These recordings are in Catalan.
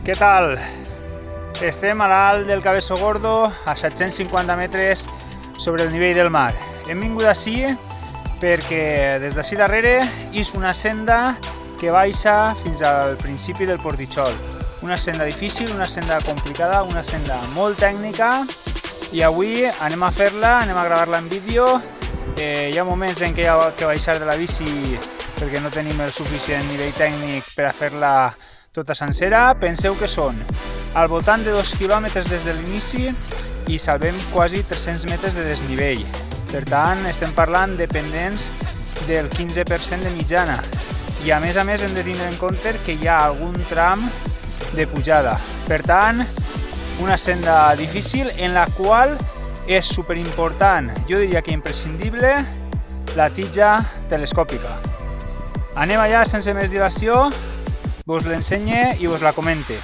Què tal? Estem a l'alt del Cabeço Gordo, a 750 metres sobre el nivell del mar. Hem vingut ací perquè des d'ací darrere és una senda que baixa fins al principi del Portitxol. Una senda difícil, una senda complicada, una senda molt tècnica i avui anem a fer-la, anem a gravar-la en vídeo. Hi ha moments en què hi ha que baixar de la bici perquè no tenim el suficient nivell tècnic per a fer-la tota sencera. Penseu que són al voltant de 2 quilòmetres des de l'inici i salvem quasi 300 metres de desnivell. Per tant, estem parlant de pendents del 15% de mitjana. I a més hem de tenir en compte que hi ha algun tram de pujada. Per tant, una senda difícil en la qual és superimportant, jo diria que imprescindible, la tija telescòpica. Anem allà sense més dilació, vos l'ensenye i vos la comente.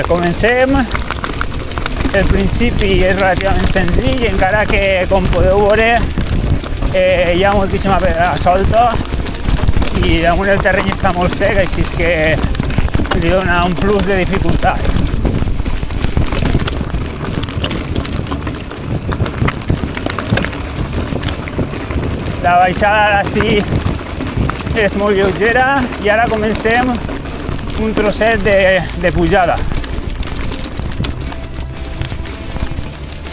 Comencem. El principi és relativament senzill, encara que, com podeu veure, hi ha moltíssima pedra solta i damunt el terreny està molt sec, així que li dona un plus de dificultat. La baixada d'ací és molt lleugera i ara comencem un trosset de pujada.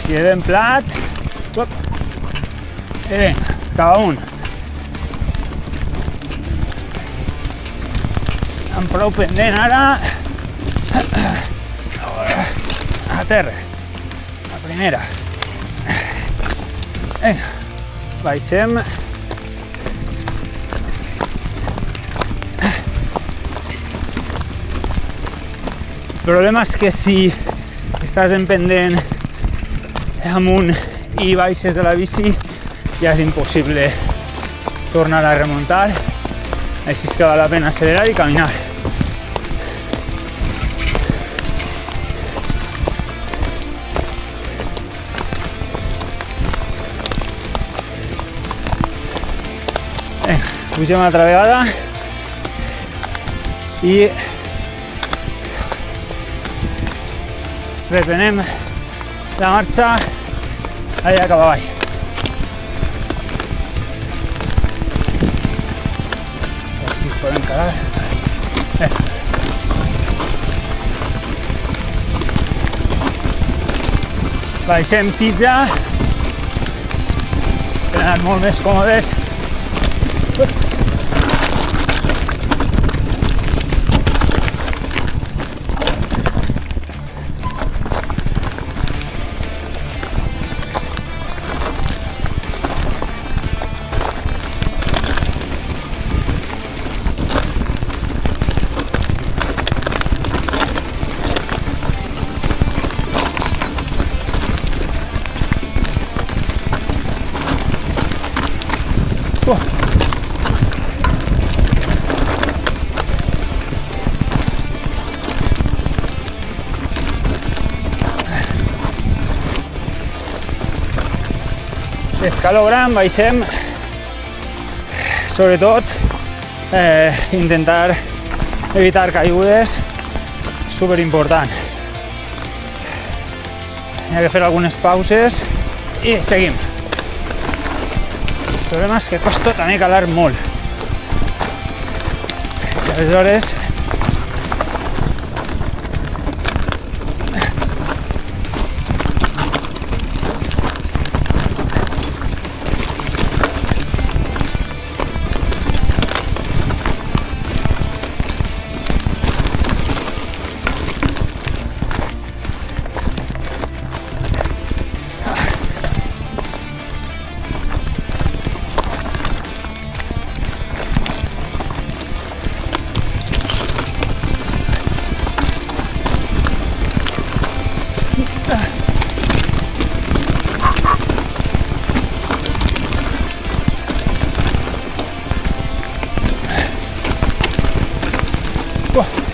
Quedem plat. I vinga, cap amunt. Amb prou pendent ara. A terra. La primera. Vinga, baixem. El problema és que si estàs en pendent amunt i baixes de la bici ja és impossible tornar a remuntar, així que val la pena accelerar i caminar. Pugem una altra vegada i reprenem la marxa allà cap avall. A veure si podem quedar. Baixem tija per anar molt més còmodes. Escaló gran, baixem, sobretot intentar evitar caigudes, superimportant. Hi ha que fer algunes pauses i seguim. El problema és que costa també calar molt. I aleshores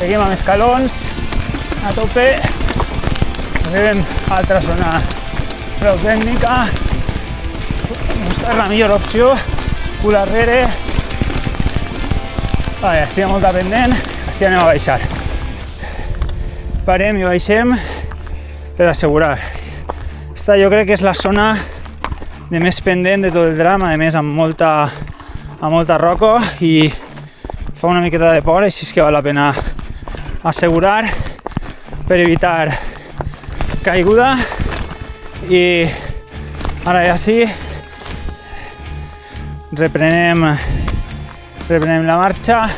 seguim amb escalons a tope. Arribem a altra zona prou tècnica. buscar la millor opció, cul arrere. Vale, així hi ha molta pendent, així anem a baixar. Parem i baixem per assegurar. Esta jo crec que és la zona de més pendent de tot el tram, a més amb molta roca i fa una miqueta de por, així que val la pena assegurar per evitar caiguda. I ara ja sí, reprenem la marxa.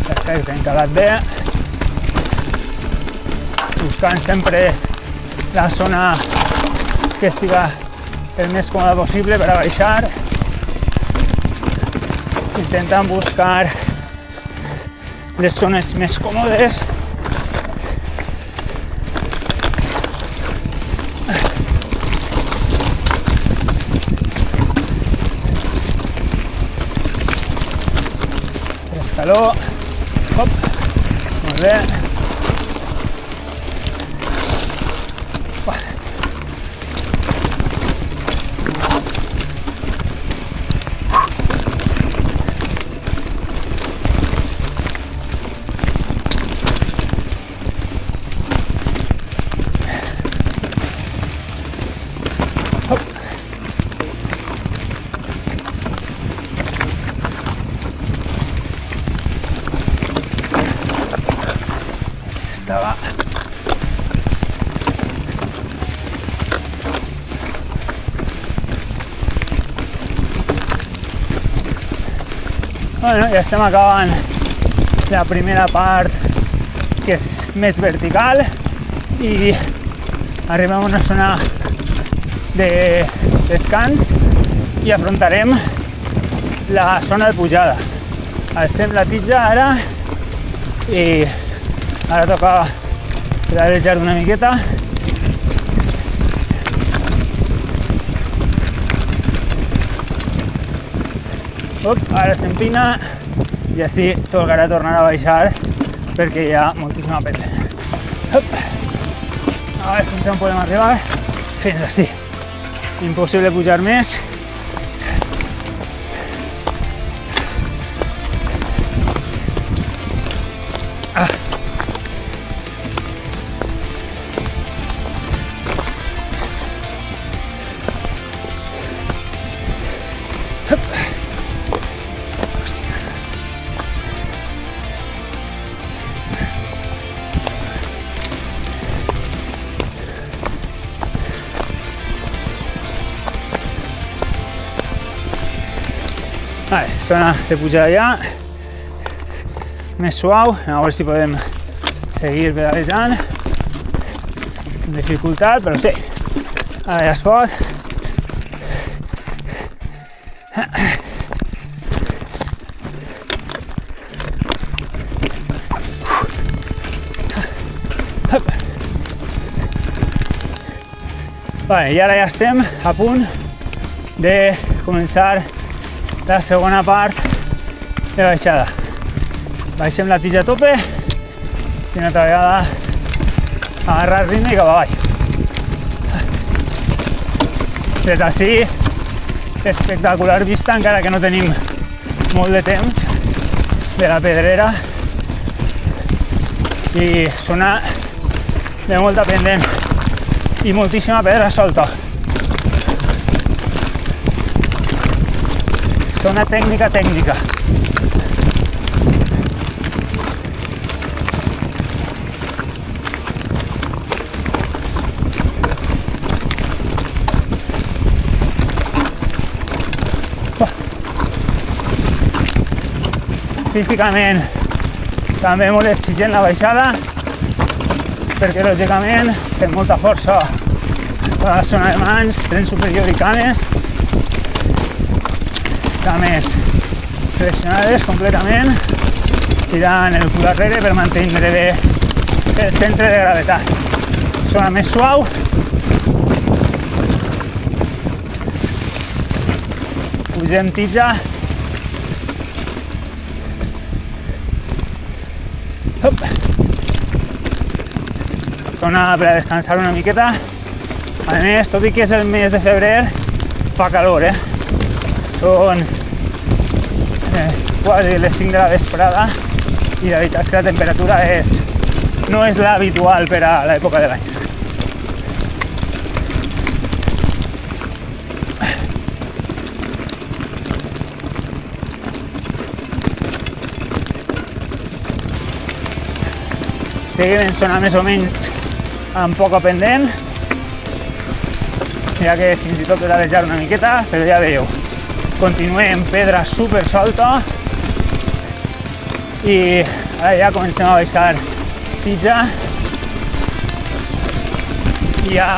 Perfecte, encalat bé. Buscant sempre la zona que siga el més còmoda possible per a baixar. Intentant buscar les zones més còmodes. Escaló. Hop. Molt bé. Estava. Bueno, ja estem acabant la primera part, que és més vertical, i arribem a una zona de descans i afrontarem la zona de pujada. Alcem la tija ara i ara toca pedalejar una miqueta. Ara s'empina i així tocarà tornar a baixar perquè hi ha moltíssima pendent. A veure fins on podem arribar. Fins així. Impossible pujar més. Vale, zona de pujada ja, més suau, a veure si podem seguir pedalejant, amb dificultat, però sí, ara ja es pot. Vale, i ara ja estem a punt de començar la segona part de baixada. Baixem la tija a tope i una altra vegada agarrar el ritme i cap avall. Des d'ací, espectacular vista, encara que no tenim molt de temps, de la pedrera, i zona de molta pendent i moltíssima pedra solta. Zona tècnica. Físicament també molt exigent la baixada, perquè lògicament fem molta força a la zona de mans, tren superior i cames, cames flexionades completament, tirant el cul arrere per mantenir bé el centre de gravetat. Zona més suau. Pugem tija. Zona per a descansar una miqueta. A més, tot i que és el mes de febrer, fa calor, Són quasi les 5 de la vesprada i la veritat és que la temperatura no és l'habitual per a l'època de l'any. Seguim en zona més o menys amb poca pendent, ja que fins i tot he d'arejar una miqueta, però ja veieu, continuem pedra super solta i ara ja comencem a baixar tija i ja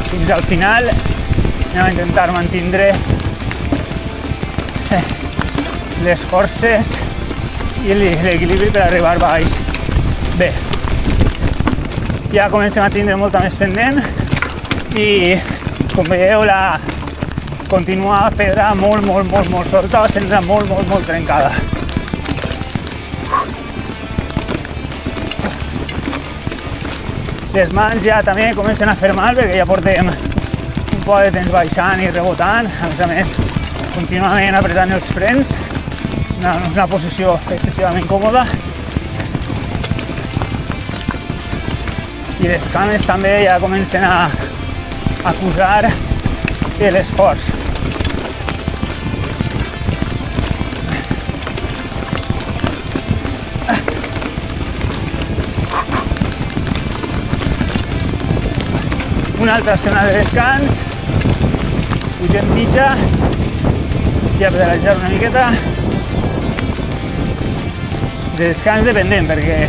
fins al final anem a intentar mantindre les forces i l'equilibri per arribar baix. Bé, ja comencem a tindre molta més pendent i, com veieu, la continua pedra molt solta, sent molt trencada. Les mans ja també comencen a fer mal perquè ja portem un poc de temps baixant i rebotant, a més, contínuament apretant els frens, no és una posició excessivament còmoda. I les cames també ja comencen a acusar l'esforç. Una altra zona de descans, pugem tija, ja pedalejar una miqueta, de descans dependent perquè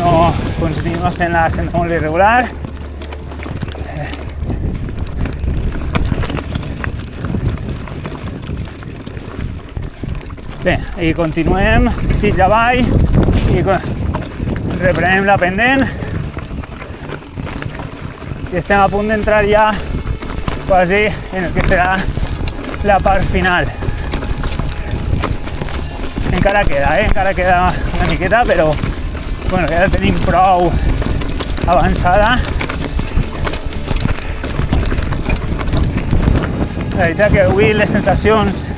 no continuem fent la senda molt irregular. Bé, i continuem tija avall i reprenem la pendent i estem a punt d'entrar ja quasi en el que serà la part final. Encara queda una miqueta, però bueno, ja la tenim prou avançada. La veritat que avui les sensacions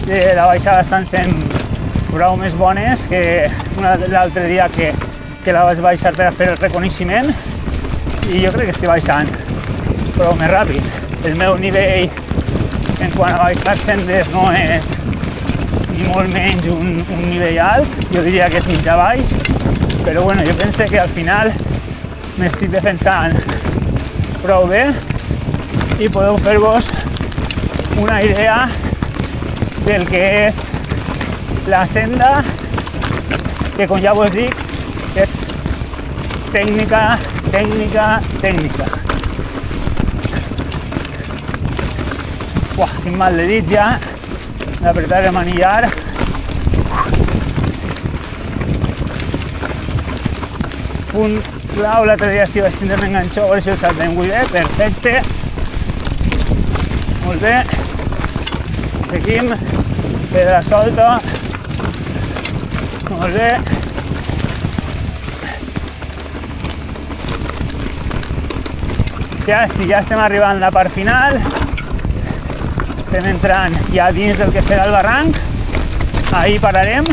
de la baixada estan sent prou més bones que l'altre dia que la vaig baixar per a fer el reconeixement i jo crec que estic baixant prou més ràpid. El meu nivell en quant a baixar sendes no és ni molt menys un nivell alt, jo diria que és mitjà baix, però bueno, jo pense que al final m'estic defensant prou bé i podeu fer-vos una idea del que és la senda, que com ja vos dic, és tècnica. Uah, tinc mal de dits ja, d'apretar el manillar. Punt clau, l'altre dia sí vaig tindre un enganxó, a veure si el saltem molt bé, perfecte. Molt bé. Seguim, pedra solta. Molt bé. Ja, sí, ja estem arribant a la part final. Estem entrant ja dins del que serà el barranc. Ahí pararem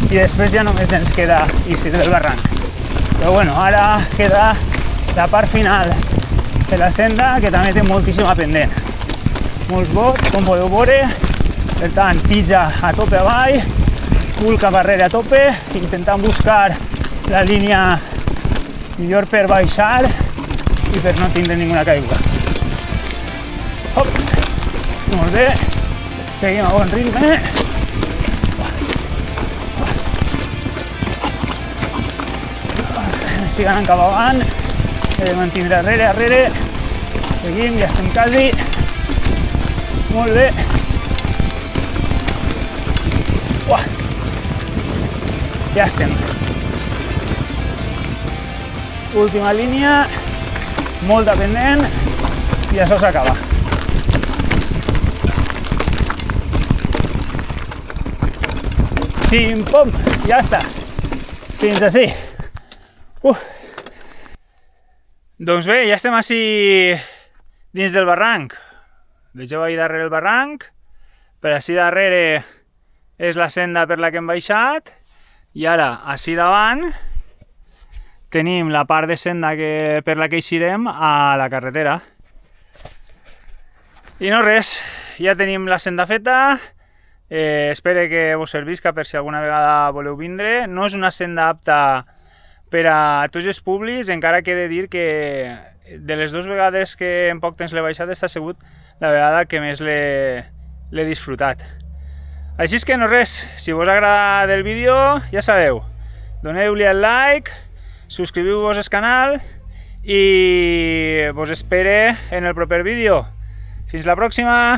i després ja només ens queda eixir del barranc. Però bueno, ara queda la part final de la senda, que també té moltíssima pendent. Molts bots, com podeu veure. Per tant, tija a tope avall, cul cap arrere a tope, intentant buscar la línia millor per baixar i per no tindre ninguna caiguda. Hop! Molt bé, seguim a bon ritme. Estic anant cap avant, he de mantindre arrere, seguim, ja estem quasi. Molt bé. Uah. Ja estem. Última línia, molta pendent i això s'acaba. Pim-pom, ja està. Fins ací. Doncs bé, ja estem així dins del barranc. Vegeu ahir darrere el barranc, per així darrere és la senda per la que hem baixat, i ara, així davant, tenim la part de senda per la que eixirem a la carretera. I no res, ja tenim la senda feta, espero que vos servisca per si alguna vegada voleu vindre. No és una senda apta per a tots els públics, encara que he de dir que de les 2 vegades que en poc temps l'he baixat, aquesta ha sigut la vegada que més l'he disfrutat. Així és que no res, si vos ha agradat el vídeo, ja sabeu, doneu-li el like, subscriviu-vos al canal i vos espere en el proper vídeo. Fins la pròxima!